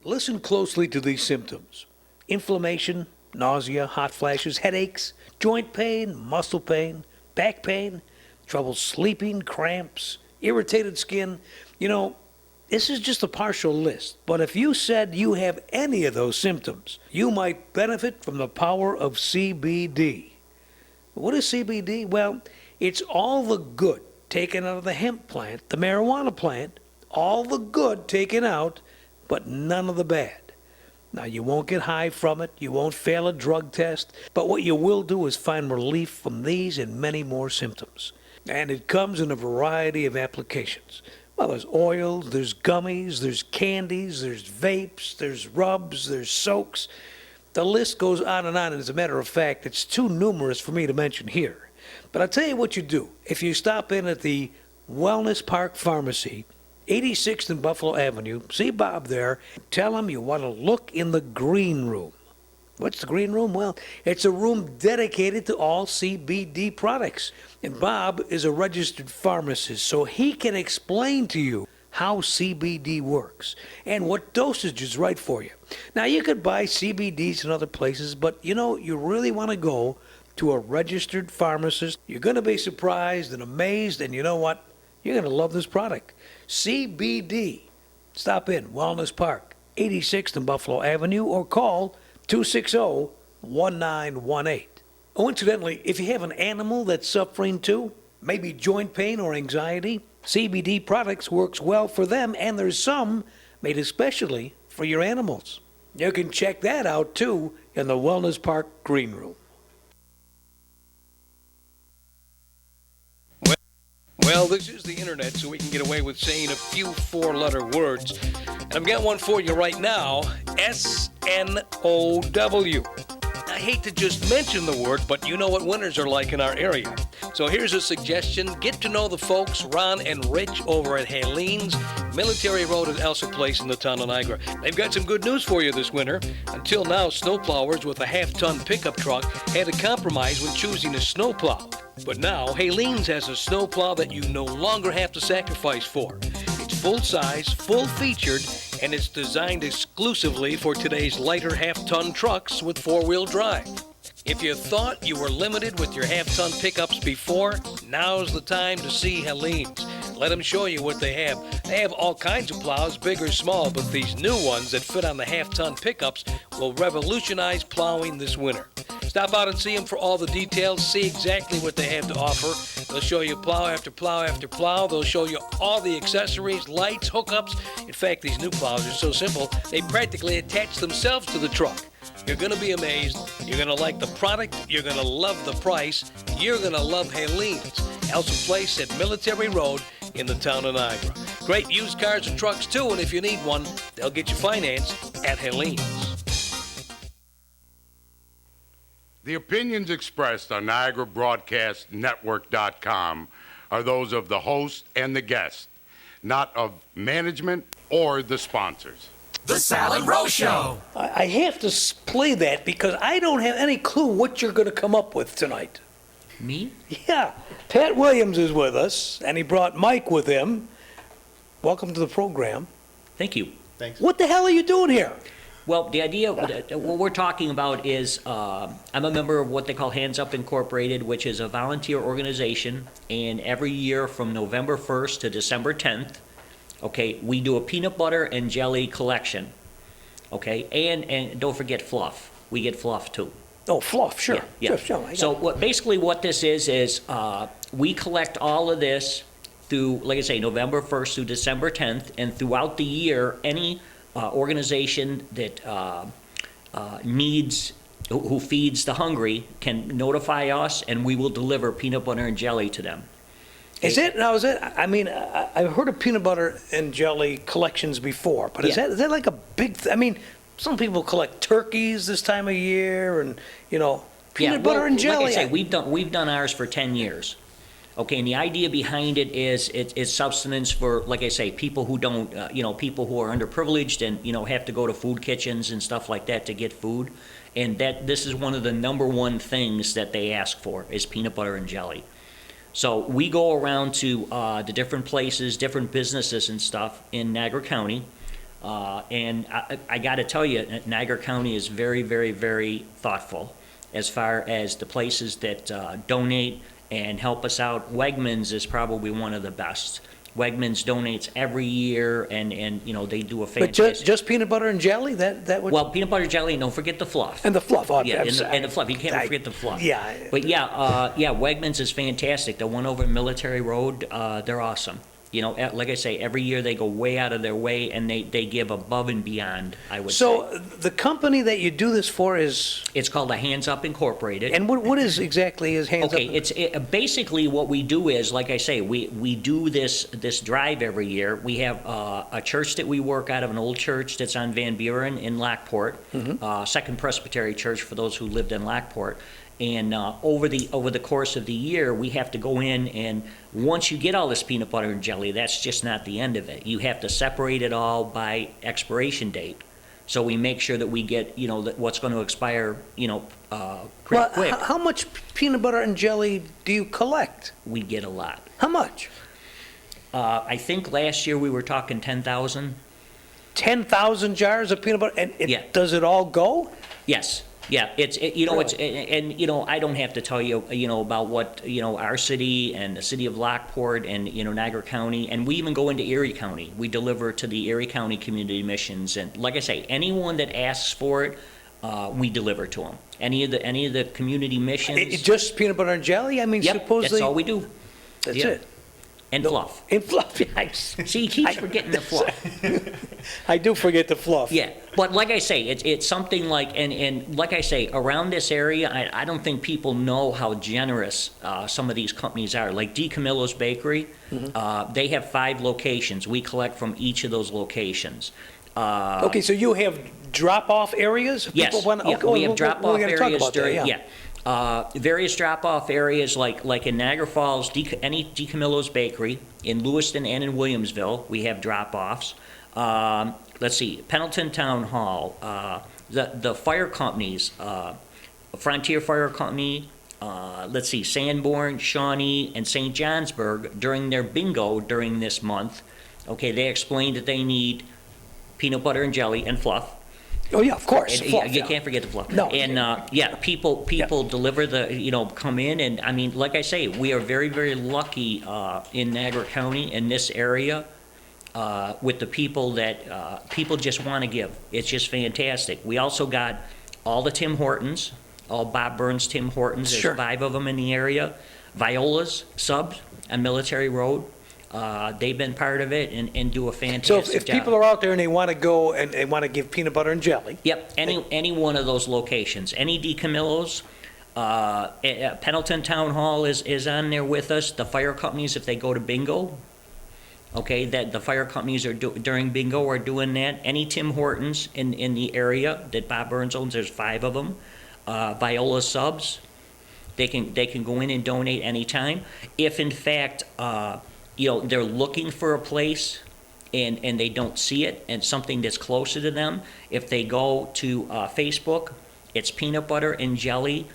Listen closely to these symptoms: inflammation, nausea, hot flashes, headaches, joint pain, muscle pain, back pain, trouble sleeping, cramps, irritated skin. You know, this is just a partial list, but if you said you have any of those symptoms, you might benefit from the power of CBD. What is CBD? Well, it's all the good taken out of the hemp plant, the marijuana plant, all the good taken out, but none of the bad. Now, you won't get high from it, you won't fail a drug test, but what you will do is find relief from these and many more symptoms. And it comes in a variety of applications. Well, there's oils, there's gummies, there's candies, there's vapes, there's rubs, there's soaks. The list goes on, and as a matter of fact, it's too numerous for me to mention here. But I'll tell you what you do. If you stop in at the Wellness Park Pharmacy, 86th and Buffalo Avenue, see Bob there, tell him you want to look in the green room. What's the green room? Well, it's a room dedicated to all CBD products. And Bob is a registered pharmacist, so he can explain to you how CBD works and what dosage is right for you. Now, you could buy CBDs in other places, but you really want to go to a registered pharmacist. You're going to be surprised and amazed, and you know what? You're going to love this product. CBD. Stop in Wellness Park, 86th and Buffalo Avenue, or call 260-1918. Oh, incidentally, if you have an animal that's suffering too, maybe joint pain or anxiety, CBD products works well for them, and there's some made especially for your animals. You can check that out too in the Wellness Park Green Room. Well, this is the internet, so we can get away with saying a few four-letter words. And I've got one for you right now, S-N-O-W. I hate to just mention the word, but you know what winters are like in our area. So here's a suggestion. Get to know the folks, Ron and Rich, over at Halene's, Military Road at Elsa Place in the town of Niagara. They've got some good news for you this winter. Until now, snowplowers with a half-ton pickup truck had to compromise when choosing a snowplow. But now, Halene's has a snowplow that you no longer have to sacrifice for. It's full-size, full-featured, and it's designed exclusively for today's lighter half-ton trucks with four-wheel drive. If you thought you were limited with your half-ton pickups before, now's the time to see Halene's. Let them show you what they have. They have all kinds of plows, big or small, but these new ones that fit on the half-ton pickups will revolutionize plowing this winter. Stop out and see them for all the details. See exactly what they have to offer. They'll show you plow after plow after plow. They'll show you all the accessories, lights, hookups. In fact, these new plows are so simple, they practically attach themselves to the truck. You're going to be amazed. You're going to like the product. You're going to love the price. You're going to love Halene's. Elsa Place at Military Road in the town of Niagara. Great used cars and trucks, too, and if you need one, they'll get you financed at Halene's. The opinions expressed on NiagaraBroadcastNetwork.com are those of the host and the guest, not of management or the sponsors. The Sal and Rose Show. I have to play that because I don't have any clue what you're going to come up with tonight. Me? Yeah. Pat Williams is with us, and he brought Mike with him. Welcome to the program. Thank you. Thanks. What the hell are you doing here? Well, the idea, what we're talking about is, I'm a member of what they call Hands Up Incorporated, which is a volunteer organization, and every year from November 1st to December 10th, okay, we do a peanut butter and jelly collection, okay, and don't forget Fluff. We get Fluff too. Oh, Fluff, sure. Yeah. Sure. So basically what this is we collect all of this through, like I say, November 1st through December 10th, and throughout the year, any organization that who feeds the hungry can notify us, and we will deliver peanut butter and jelly to them. I mean, I've heard of peanut butter and jelly collections before, but is that like a big, I mean, some people collect turkeys this time of year and, peanut butter and jelly. Like I say, we've done ours for 10 years. Okay, and the idea behind it is it's subsistence for, like I say, people who don't, people who are underprivileged and, have to go to food kitchens and stuff like that to get food. And this is one of the number one things that they ask for is peanut butter and jelly. So we go around to the different places, different businesses and stuff in Niagara County. And I got to tell you, Niagara County is very, very, very thoughtful as far as the places that donate and help us out. Wegmans is probably one of the best. Wegmans donates every year, and they do a But fantastic. just peanut butter and jelly? That would... Well, peanut butter jelly, don't forget the fluff. And the fluff. Oh, Yeah, I'm and sorry. the fluff. You can't forget the fluff. Yeah. But yeah, Wegmans is fantastic. The one over Military Road, they're awesome. Like I say, every year they go way out of their way, and they give above and beyond, I would say. So the company that you do this for is... It's called the Hands Up Incorporated. And what is exactly is Hands Up? Okay, basically what we do is, like I say, we do this drive every year. We have a church that we work out of, an old church that's on Van Buren in Lockport, Second Presbytery Church for those who lived in Lockport. And over the course of the year, we have to go in, and once you get all this peanut butter and jelly, that's just not the end of it. You have to separate it all by expiration date. So we make sure that we get, what's going to expire, pretty quick. How much peanut butter and jelly do you collect? We get a lot. How much? I think last year we were talking 10,000. 10,000 jars of peanut butter? And Yeah. does it all go? Yes. Yeah, I don't have to tell you, about what, our city and the city of Lockport and, Niagara County, and we even go into Erie County. We deliver to the Erie County Community Missions, and like I say, anyone that asks for it, we deliver to them. Any of the community missions. Just peanut butter and jelly? I mean, Yep, supposedly... that's all we do. That's Yeah. it. And fluff. And fluff, yes. See, he keeps forgetting the fluff. I do forget the fluff. Yeah, but like I say, it's something like, and like I say, around this area, I don't think people know how generous some of these companies are. Like DiCamillo's Bakery, they have 5 locations. We collect from each of those locations. Okay, so you have drop-off areas? Yes, People want- yeah, okay, we have we're drop-off gonna talk areas about that, during, yeah. various drop-off areas like in Niagara Falls, any DiCamillo's Bakery, in Lewiston and in Williamsville, we have drop-offs. Let's see, Pendleton Town Hall, the fire companies, Frontier Fire Company, let's see, Sanborn, Shawnee, and St. Johnsburg, during their bingo during this month, okay, they explained that they need peanut butter and jelly and fluff. Oh, yeah, of course. And, fluff, you yeah. can't forget the fluff. No. And, people deliver come in, and, I mean, like I say, we are very, very lucky in Niagara County, in this area, with the people that, people just want to give. It's just fantastic. We also got all the Tim Hortons, all Bob Burns Tim Hortons. There's Sure. 5 of them in the area. Viola's Subs on Military Road. They've been part of it and do a So fantastic if job. people are out there and they want to go and they want to give peanut butter and jelly, Yep, any one of those locations, any DiCamillo's, Pendleton Town Hall is on there with us. The fire companies, if they go to bingo, okay, that the fire companies are during bingo are doing that. Any Tim Hortons in the area that Bob Burns owns, there's 5 of them. Viola Subs, they can go in and donate anytime. If in fact, they're looking for a place and they don't see it, and something that's closer to them, if they go to Facebook, it's Peanut Butter and Jelly,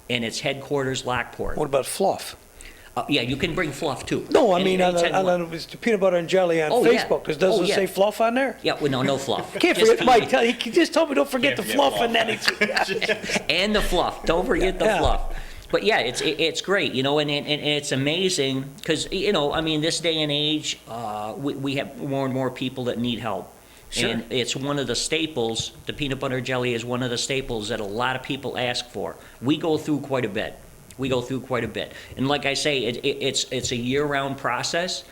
and it's headquarters Lockport. what about fluff? Yeah, you can bring fluff too. No, I mean, Anytime you want. it's the peanut butter and jelly on Oh, yeah. Facebook. Does it Oh, yeah. say fluff on there? Yeah, well, no fluff. Can't Just forget, Mike, he just told me don't forget the fluff and then And the fluff. Don't forget the Yeah. fluff. But yeah, it's great, and it's amazing because, I mean, this day and age, we have more and more people that need help. Sure. And it's one of the staples, the peanut butter jelly is one of the staples that a lot of people ask for. We go through quite a bit. And like I say, it's a year-round process.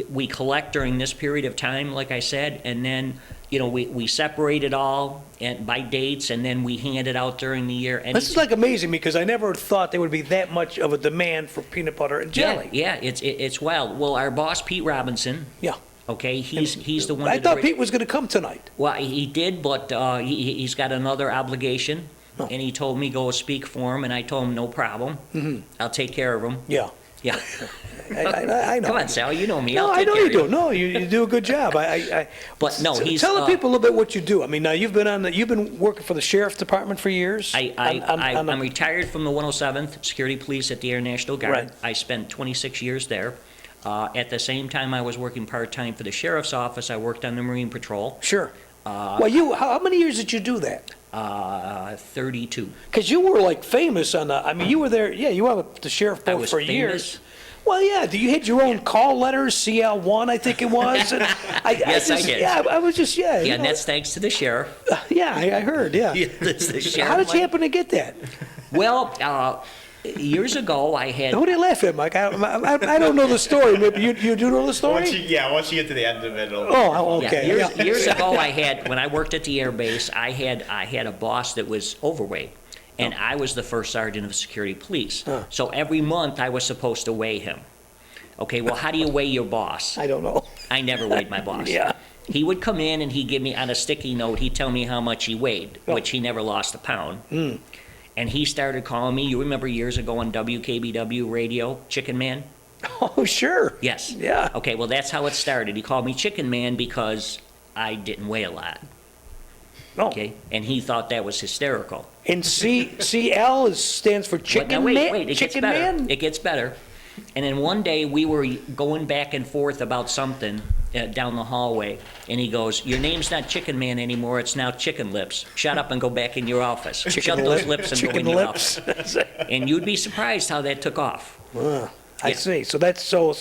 We collect during this period of time, like I said, and then, we separate it all and by dates, and then we hand it out during the year. And This is like amazing because I never thought there would be that much of a demand for peanut butter and jelly. Yeah, it's wild. Well, our boss, Pete Robinson, Yeah. okay, he's the one. I that thought direct- Pete was going to come tonight. Well, he did, but he's got another obligation, Oh. and he told me go speak for him, and I told him no problem. I'll take care of him. Yeah. Yeah. I know. Come on, Sal, you know me. No, I'll I take know care you of do. No, you do a good job. But no, he's Tell the people a little bit what you do. I mean, now you've been working for the sheriff's department for years. I'm retired from the 107th Security Police at the Air National Guard. Right. I spent 26 years there. At the same time I was working part-time for the sheriff's office, I worked on the Marine Patrol, Sure. Well, how many years did you do that? 32. Because you were like famous on the, I mean, you were there, yeah, you were on the sheriff I boat was for famous? years. Well, yeah, you had your own call letters, CL1, I think it was. And Yes, I did. Yeah, I was just, yeah. Yeah, you and know, that's thanks to the sheriff. yeah, I heard, yeah. That's the sheriff. How did you happen to get that? Well, years ago, I had, What do you laugh at, Mike? I don't know the story. Maybe you do know the story? Once you get to the end of it, it'll. Oh, yeah, okay. years ago, when I worked at the air base, I had a boss that was overweight, and I was the first sergeant of security police. So every month, I was supposed to weigh him. Okay, well, how do you weigh your boss? I don't know. I never weighed my boss. Yeah. He would come in and he'd give me, on a sticky note, he'd tell me how much he weighed, which he never lost a pound. And he started calling me, you remember years ago on WKBW radio, Chicken Man? Oh, sure. Yes. Yeah. Okay, well, that's how it started. He called me Chicken Man because I didn't weigh a lot. Oh. Okay, and he thought that was hysterical. And CL stands for But Chicken now, Man? wait, it gets Chicken better. Man? It gets better. And then one day, we were going back and forth about something down the hallway, and he goes, your name's not Chicken Man anymore, it's now Chicken Lips. Shut up and go back in your office. Shut those lips and go in your office. And you'd be surprised how that took off. I Yeah. see. So that's, so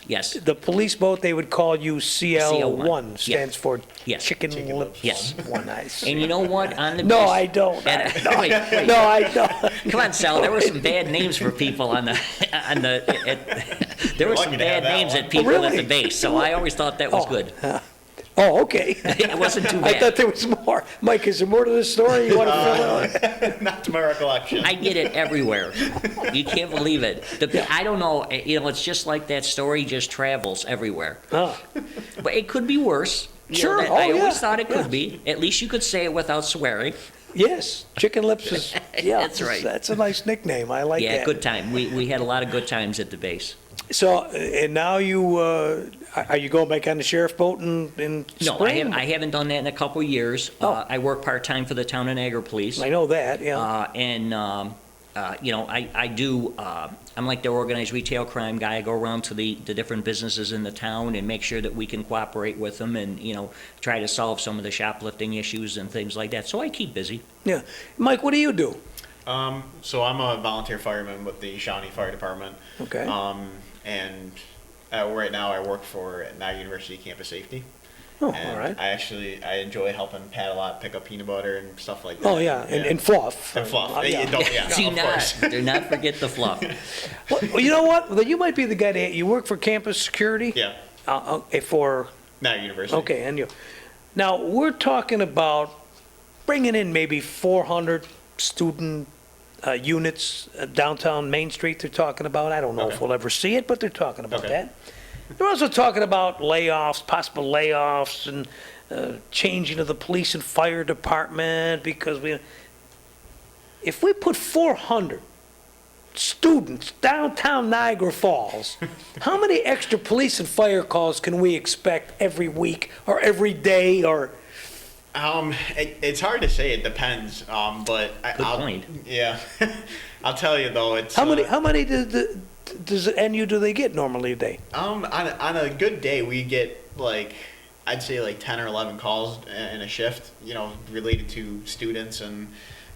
Yes, the police boat, they would call you CL1, CL1. stands for Yes. Chicken Chicken Lips. Yes. One, I see. and you know what, on the No, base- I don't. And- No, wait. no, I don't. Come on, Sal, there were some bad names for people there were some lucky to have bad that names one. at people at Really? the base, so I always thought that was good. Oh, okay. It wasn't too I bad. thought there was more. Mike, is there more to this story you want to fill out? Not to my recollection. I get it everywhere. You can't believe it. I don't know, it's just like that story just travels everywhere. Oh, But it could be worse. You know, Sure. I Oh, yeah. always thought it Yeah. could be. At least you could say it without swearing. yes, Chicken Lips is, yeah. That's right. That's a nice nickname. I like Yeah, that. good time. We had a lot of good times at the base. So, and now you, are you going back on the sheriff boat in No, spring? I haven't done that in a couple years. Oh. I work part-time for the town of Niagara Police. I know that, yeah. I do, I'm like the organized retail crime guy. I go around to the different businesses in the town and make sure that we can cooperate with them and, try to solve some of the shoplifting issues and things like that. So I keep busy. Yeah. Mike, what do you do? So I'm a volunteer fireman with the Shawnee Fire Department. Okay. And right now I work for Niagara University Campus Safety. Oh, And all right. I enjoy helping Pat a lot pick up peanut butter and stuff like that. Oh, yeah, and Fluff. And Fluff. Yeah. Do of course. do not forget the fluff. Well, you know what? Well, you might be the guy that, you work for campus security? Yeah, For, Niagara University. okay, and you, now, we're talking about bringing in maybe 400 student units downtown Main Street they're talking about. I don't know if Okay. we'll ever see it, but they're talking about Okay. that. They're also talking about layoffs, possible layoffs, and changing of the police and fire department, because if we put 400 students downtown Niagara Falls, how many extra police and fire calls can we expect every week or every day or? It's hard to say. It depends. But Good point. Yeah, I'll tell you though. It's How many does the NU do they get normally a day? on a good day we get I'd say 10 or 11 calls in a shift. Related to students and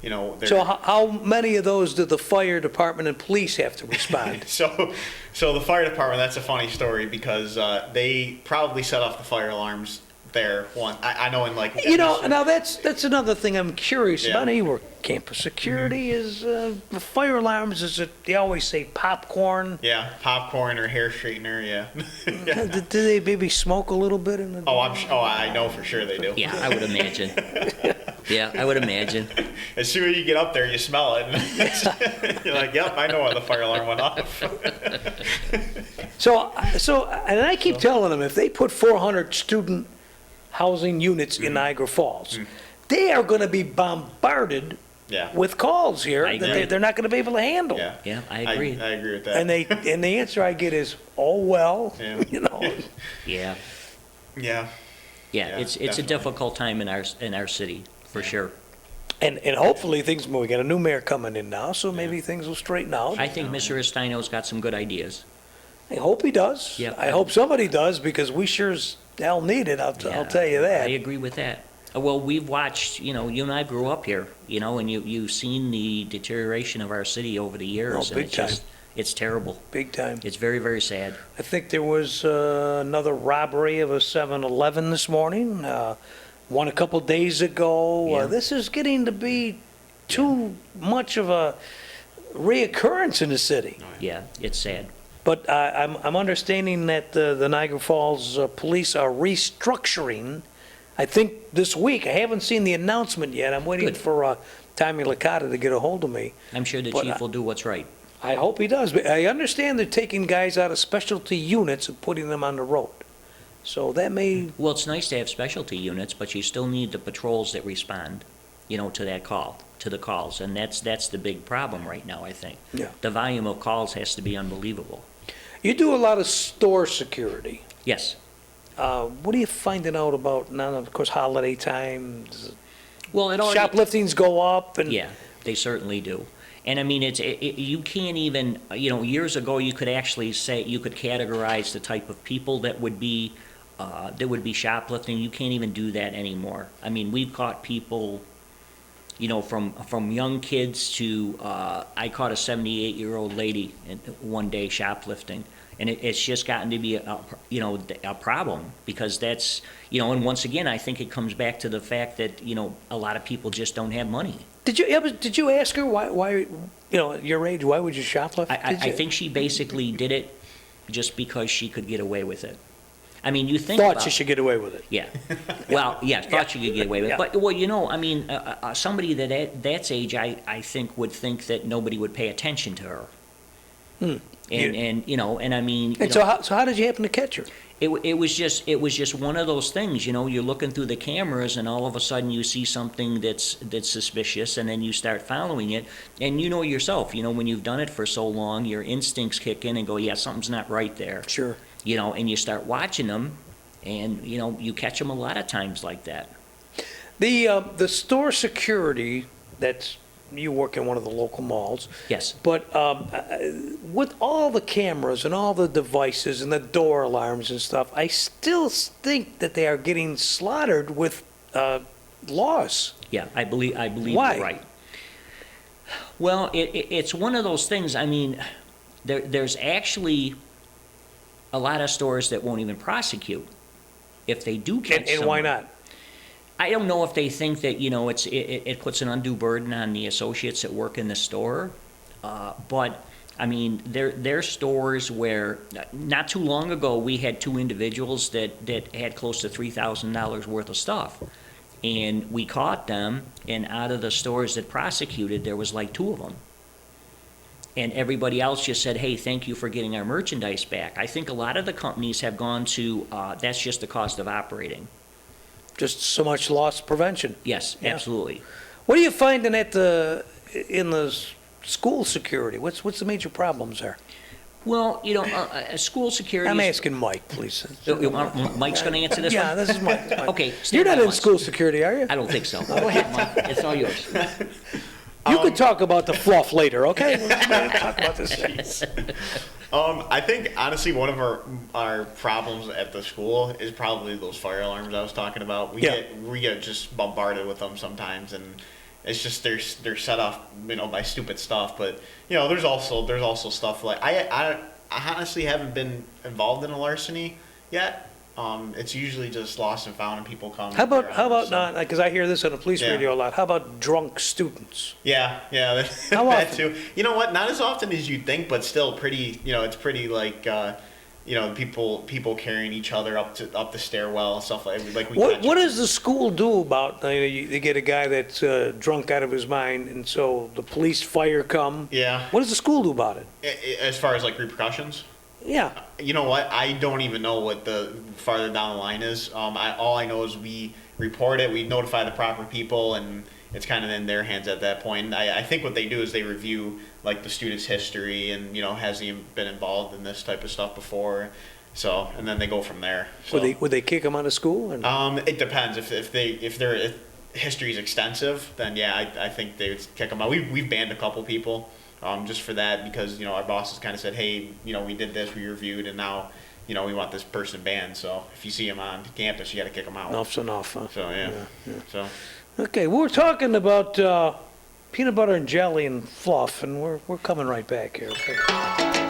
they're- So how many of those do the fire department and police have to respond? So the fire department. That's a funny story because they probably set off the fire alarms there one. I know in Now that's another thing I'm curious about. Yeah. You work campus security. Is the fire alarms? Is it? They always say popcorn. Yeah, popcorn or hair straightener. Yeah. Yeah. Do they maybe smoke a little bit in the? I know for sure they do. Yeah, I would imagine. Yeah, I would imagine. As soon as you get up there, you smell it. You're like, yep, I know why the fire alarm went off. So, and I keep telling them, if they put 400 student housing units in Niagara Falls, they are going to be bombarded Yeah. with calls here I that agree. they're not going to be able to handle. Yeah. Yeah, I agree. I agree with that. And the answer I get is, oh, well, Yeah. Yeah, Yeah. yeah, it's a definitely. difficult time in our city, for sure. And hopefully things, we got a new mayor coming in now, so maybe things will straighten out. I think Mr. Estino's got some good ideas. I hope he does. Yep. I hope somebody does, because we sure as hell need it, I'll tell you that. I agree with that. Well, we've watched, you know, you and I grew up here, you know, and you've seen the deterioration of our city over the years. Oh, and big it's just, it's terrible. Big time. It's very, very sad. I think there was another robbery of a 7-Eleven this morning, one a couple days ago. Yeah. This is getting to be too much of a reoccurrence in the city. Yeah, it's sad. But I'm understanding that the Niagara Falls police are restructuring, I think this week. I haven't seen the announcement yet. I'm waiting Good. for Tommy Licata to get a hold of me. I'm sure the But, chief will do what's right. I hope he does. But I understand they're taking guys out of specialty units and putting them on the road. So that may, Well, it's nice to have specialty units, but you still need the patrols that respond, you know, to that call, to the calls. And that's the big problem right now, I think. Yeah. The volume of calls has to be unbelievable. you do a lot of store security. Yes. What are you finding out about now, of course, holiday time? Well, it already. Shopliftings go up and. Yeah, they certainly do. And I mean, you can't even, you know, years ago, you could actually say, you could categorize the type of people that would be shoplifting. You can't even do that anymore. I mean, we've caught people, you know, from young kids to, I caught a 78-year-old lady one day shoplifting. And it's just gotten to be a problem, because that's, you know, and once again, I think it comes back to the fact that, you know, a lot of people just don't have money. Did you ask her why, you know, at your age, why would you shoplift? I think she basically did it just because she could get away with it. I mean, you think Thought about, she should get away with it. yeah. Well, yeah, thought she could get away with Yeah. it. But, well, you know, I mean, somebody that's age, I think, would think that nobody would pay attention to her. And you know, and I mean, you And know, so how did you happen to catch her? it was just one of those things, you know, you're looking through the cameras and all of a sudden you see something that's suspicious, and then you start following it, and you know yourself, you know, when you've done it for so long, your instincts kick in and go, yeah, something's not right there. Sure. You know, and you start watching them, and, you know, you catch them a lot of times like that. The store security, that's, you work in one of the local malls, Yes. but with all the cameras and all the devices and the door alarms and stuff, I still think that they are getting slaughtered with laws. Yeah, I believe Why? you're right. Well, it's one of those things, I mean, there's actually a lot of stores that won't even prosecute if they do catch And why someone. not? I don't know if they think that, you know, it puts an undue burden on the associates that work in the store, but, I mean, there are stores where, not too long ago, we had two individuals that had close to $3,000 worth of stuff. And we caught them, and out of the stores that prosecuted, there was like two of them. And everybody else just said, hey, thank you for getting our merchandise back. I think a lot of the companies have gone to, that's just the cost of operating. Just so much loss prevention. Yes, Yeah. absolutely. What are you finding in the school security? What's the major problems there? Well, you know, school security. I'm asking Mike, please. Mike's going to answer this Yeah, one? this is Mike. Okay. You're stand not by, in Mike. school security, are you? I don't think so. Go ahead, Mike. It's all yours. You could talk about the fluff later, okay? Let's talk about this. I think honestly one of our problems at the school is probably those fire alarms I was talking about. We get just bombarded with them sometimes, and it's just they're set off, you know, by stupid stuff. But you know, there's also stuff like I honestly haven't been involved in a larceny yet. It's usually just lost and found, and people come. How about around, so- not, because I hear this on the police Yeah. radio a lot, how about drunk students? Yeah, How that often? too. You know what? Not as often as you'd think, but still pretty. You know, it's pretty like, you know, people carrying each other up the stairwell and stuff like we. What catch- does the school do about, you get a guy that's drunk out of his mind, and so the police, fire come? Yeah. What does the school do about it? As far as like repercussions, Yeah, you know what? I don't even know what the farther down the line is. All I know is we report it, we notify the proper people, and it's kind of in their hands at that point. And I think what they do is they review like the student's history and, you know, has he been involved in this type of stuff before. So, and then they go from there. So, would they kick him out of school? And it depends. If their history is extensive, then yeah, I think they would kick them out. We've banned a couple people just for that, because our bosses kind of said, hey, we did this, we reviewed, and now we want this person banned. So if you see them on campus, you got to kick them out. Enough's enough, huh? So yeah. So Okay, we're talking about peanut butter and jelly and fluff, and we're coming right back here. Okay?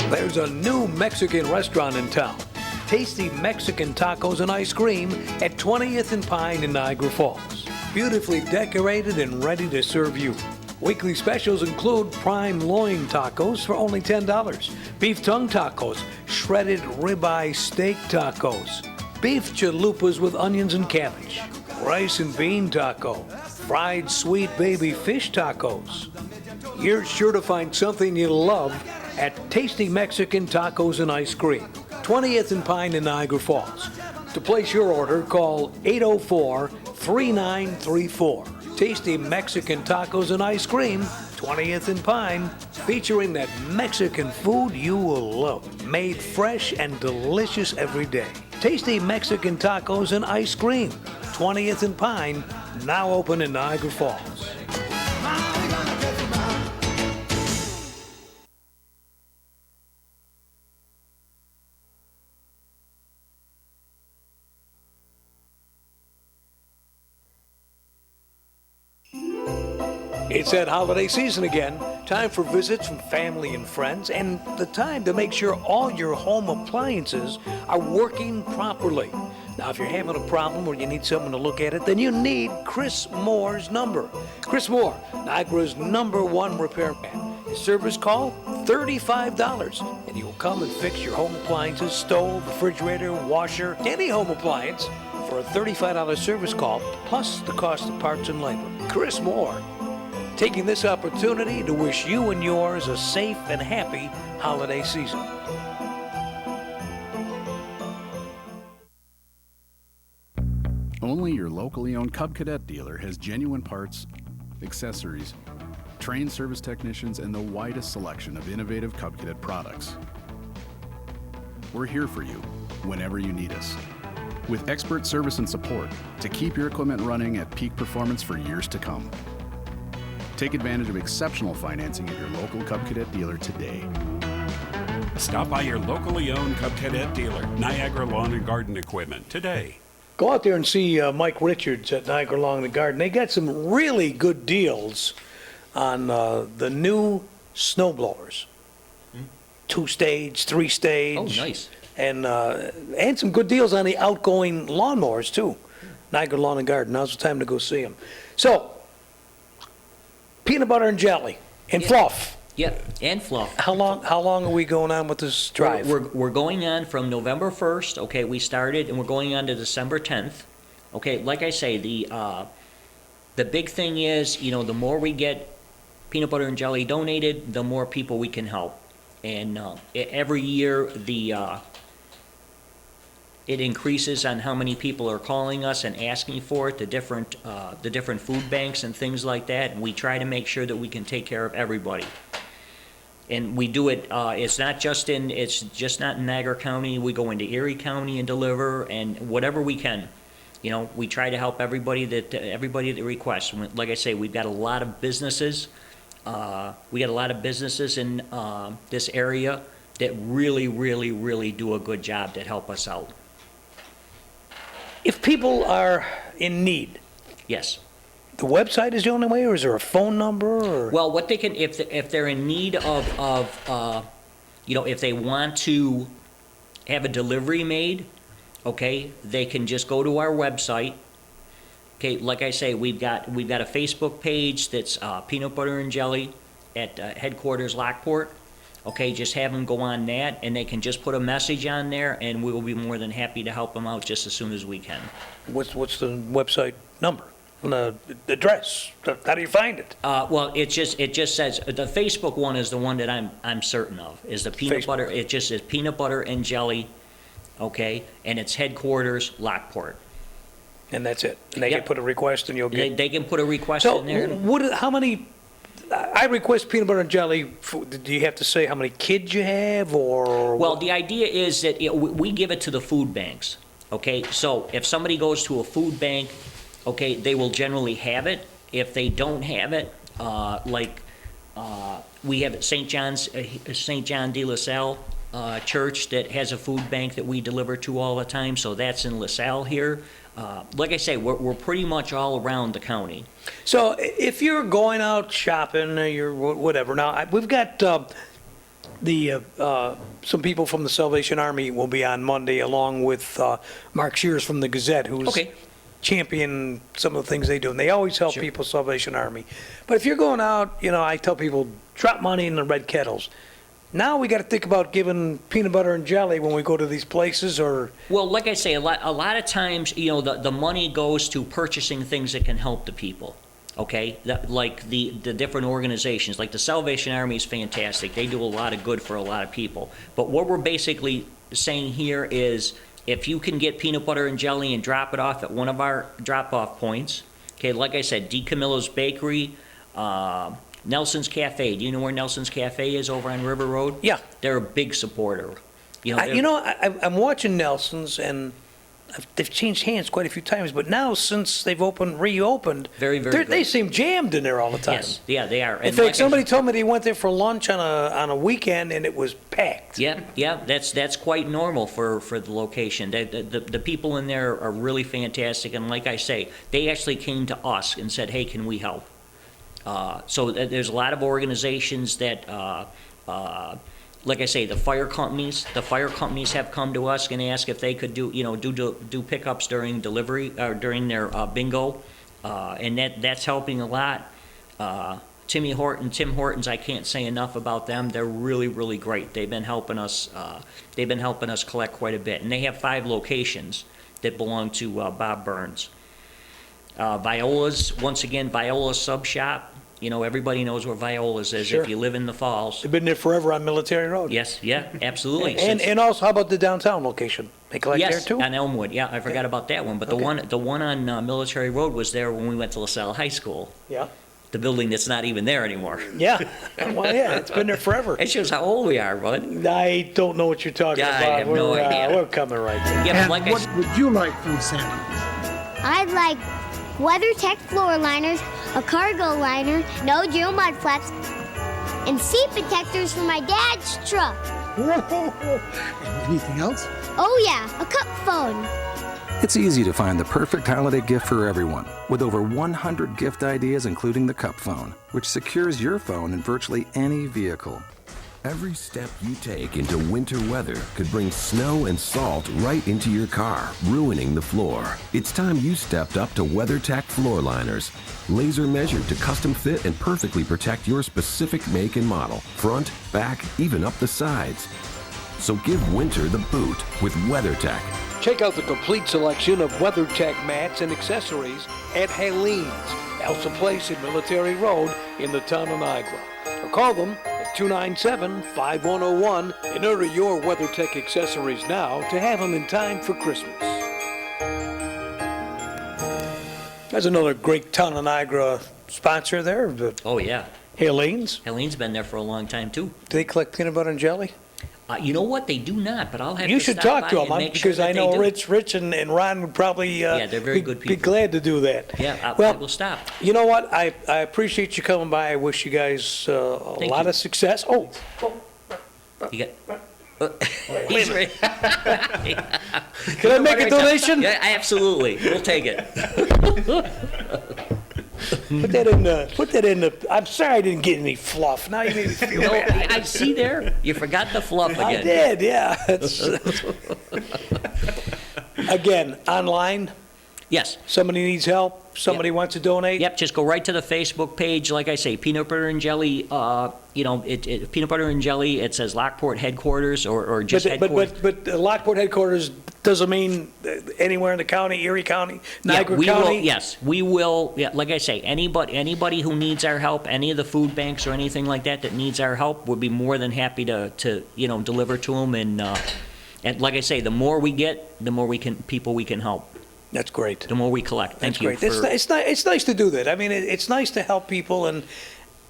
There's a new Mexican restaurant in town. Tasty Mexican tacos and ice cream at 20th and Pine in Niagara Falls. Beautifully decorated and ready to serve you. Weekly specials include prime loin tacos for only $10, beef tongue tacos, shredded ribeye steak tacos, beef chalupas with onions and cabbage, rice and bean taco, fried sweet baby fish tacos. You're sure to find something you love at Tasty Mexican Tacos and Ice Cream, 20th and Pine in Niagara Falls. To place your order, call 804-3934. Tasty Mexican Tacos and Ice Cream, 20th and Pine, featuring that Mexican food you will love, made fresh and delicious every day. Tasty Mexican Tacos and Ice Cream, 20th and Pine, now open in Niagara Falls. It's that holiday season again. Time for visits from family and friends, and the time to make sure all your home appliances are working properly. Now, if you're having a problem or you need someone to look at it, then you need Chris Moore's number. Chris Moore, Niagara's #1 repairman. His service call, $35, and he will come and fix your home appliances, stove, refrigerator, washer, any home appliance for a $35 service call, plus the cost of parts and labor. Chris Moore, taking this opportunity to wish you and yours a safe and happy holiday season. Only your locally owned Cub Cadet dealer has genuine parts, accessories, trained service technicians, and the widest selection of innovative Cub Cadet products. We're here for you whenever you need us, with expert service and support to keep your equipment running at peak performance for years to come. Take advantage of exceptional financing at your local Cub Cadet dealer today. Stop by your locally owned Cub Cadet dealer, Niagara Lawn and Garden Equipment, today. Go out there and see Mike Richards at Niagara Lawn and Garden. They got some really good deals on the new snow blowers. 2-stage, 3-stage. Oh, nice. And some good deals on the outgoing lawnmowers, too. Niagara Lawn and Garden. Now's the time to go see them. So, peanut butter and jelly and fluff. Yeah, and fluff. How long are we going on with this drive? We're going on from November 1st, okay, we started, and we're going on to December 10th. Okay, like I say, the big thing is, the more we get peanut butter and jelly donated, the more people we can help. And every year, it increases on how many people are calling us and asking for it, the different food banks and things like that, and we try to make sure that we can take care of everybody. And we do it, it's just not in Niagara County, we go into Erie County and deliver, and whatever we can. We try to help everybody that requests. Like I say, we've got a lot of businesses, in this area that really, really, really do a good job that help us out. If people are in need, Yes. the website is the only way, or is there a phone number? Or? Well, what they can, if they're in need of if they want to have a delivery made, okay, they can just go to our website. Okay, like I say, we've got a Facebook page that's Peanut Butter and Jelly at headquarters Lockport. Okay, just have them go on that, and they can just put a message on there, and we will be more than happy to help them out just as soon as we can. What's the website number? The address? How do you find it? Well, it just says the Facebook one is the one that I'm certain of, is the peanut Facebook. butter. It just says Peanut Butter and Jelly, okay, and it's headquarters Lockport. And that's it. And they Yep. can put a request, and you'll get. They can put a request So, in there. how many? I request peanut butter and jelly. Do you have to say how many kids you have, or? Well, the idea is that we give it to the food banks, okay? So if somebody goes to a food bank, okay, they will generally have it. If they don't have it, like We have St. John de La Salle Church that has a food bank that we deliver to all the time, so that's in La Salle here. Like I say, we're pretty much all around the county. So if you're going out shopping, you're whatever. Now, we've got some people from the Salvation Army will be on Monday, along with Mark Shears from the Gazette, who's Okay. champion some of the things they do. And they always help Sure. people, Salvation Army. But if you're going out, I tell people, drop money in the red kettles. Now we got to think about giving peanut butter and jelly when we go to these places, or Well, like I say, a lot of times, the money goes to purchasing things that can help the people. Okay, like the different organizations, like the Salvation Army is fantastic. They do a lot of good for a lot of people. But what we're basically saying here is, if you can get peanut butter and jelly and drop it off at one of our drop-off points, okay, like I said, D. Camilo's Bakery, Nelson's Cafe. Do you know where Nelson's Cafe is over on River Road? yeah. They're a big supporter. They're- I'm watching Nelson's, and they've changed hands quite a few times. But now, since they've reopened, Very, very they good. seem jammed in there all the time. Yes, yeah, they are. In And fact, like I somebody told me they went there for lunch on a weekend, and it was packed. Yeah, that's quite normal for the location. The people in there are really fantastic, and like I say, they actually came to us and said, "Hey, can we help?" So there's a lot of organizations that, like I say, the fire companies have come to us and asked if they could do pickups during delivery or during their bingo, and that's helping a lot. Tim Hortons, I can't say enough about them. They're really, really great. They've been helping us collect quite a bit, and they have 5 locations that belong to Bob Burns. Viola's, once again, Viola's Sub Shop. Everybody knows where Viola's is Sure. if you live in the Falls. They've been there forever on Military Road. Yes, yeah, absolutely. And also, how about the downtown location? They collect there Yes, too? on Elmwood, yeah, I forgot about that one. But the one on Military Road was there when we went to LaSalle High School, Yeah. the building that's not even there anymore. Yeah. Well, yeah, it's been there forever. It shows how old we are, bud. I don't know what you're talking Yeah, I about. have no idea. We're coming right there. Yeah, but And like I what s- would you like from Santa? I'd like WeatherTech floor liners, a cargo liner, no gel mud flaps, and seat protectors for my dad's truck. And anything else? Oh yeah, a cup phone. It's easy to find the perfect holiday gift for everyone with over 100 gift ideas, including the Cup Phone, which secures your phone in virtually any vehicle. Every step you take into winter weather could bring snow and salt right into your car, ruining the floor. It's time you stepped up to WeatherTech floor liners. Laser measured to custom fit and perfectly protect your specific make and model, front, back, even up the sides. So give winter the boot with WeatherTech. Check out the complete selection of WeatherTech mats and accessories at Halene's, Elsa Place in Military Road in the town of Niagara. Or call them at 297-5101 and order your WeatherTech accessories now to have them in time for Christmas. There's another great town of Niagara sponsor there, the Oh, yeah. Halene's. Helene's been there for a long time, too. Do they collect peanut butter and jelly? You know what? They do not, but I'll have You to should stop talk to by them, and make sure because I that they know do. Rich and Ron would probably Yeah, they're very good be people. glad to do that. Yeah, I Well, will stop. you know what? I appreciate you coming by. I wish you guys a Thank lot you. of success. Oh, You got. He's ready. can I make a donation? Yeah, absolutely. We'll take it. Put that in the. I'm sorry I didn't get any fluff. Now you made me feel No, bad. I see there. You forgot the fluff I again. did, yeah. Again, online. Yes. Somebody needs help. Somebody wants to donate. Yep, just go right to the Facebook page. Like I say, peanut butter and jelly, peanut butter and jelly, it says Lockport headquarters or just headquarters. But Lockport headquarters doesn't mean anywhere in the county, Erie County, Niagara we County? will, yes, we will, yeah, like I say, anybody who needs our help, any of the food banks or anything like that needs our help, would be more than happy to deliver to them. And like I say, the more we get, the more people we can help, That's great. the more we collect. Thank That's you. great. It's nice to do that. I mean, it's nice to help people, and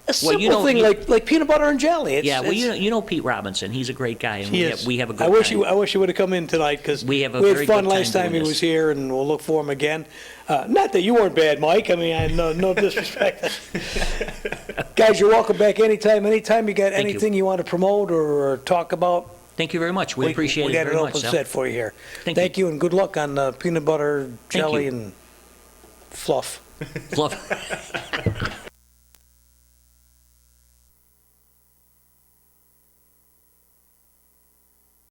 A simple thing like peanut butter and jelly. You know Pete Robinson. He's a great guy, and we have a good I wish time. I wish he would have come in tonight because We have a had very fun good last time time he doing was this. here, and we'll look for him again. Not that you weren't bad, Mike. I mean, I no disrespect. Guys, you're welcome back anytime. Anytime you got Thank you. anything you want to promote or talk about, Thank you very much. We appreciate we it got very an much. open Sal. set for you here. Thank you, and good luck on peanut butter, jelly, you. and fluff. Fluff.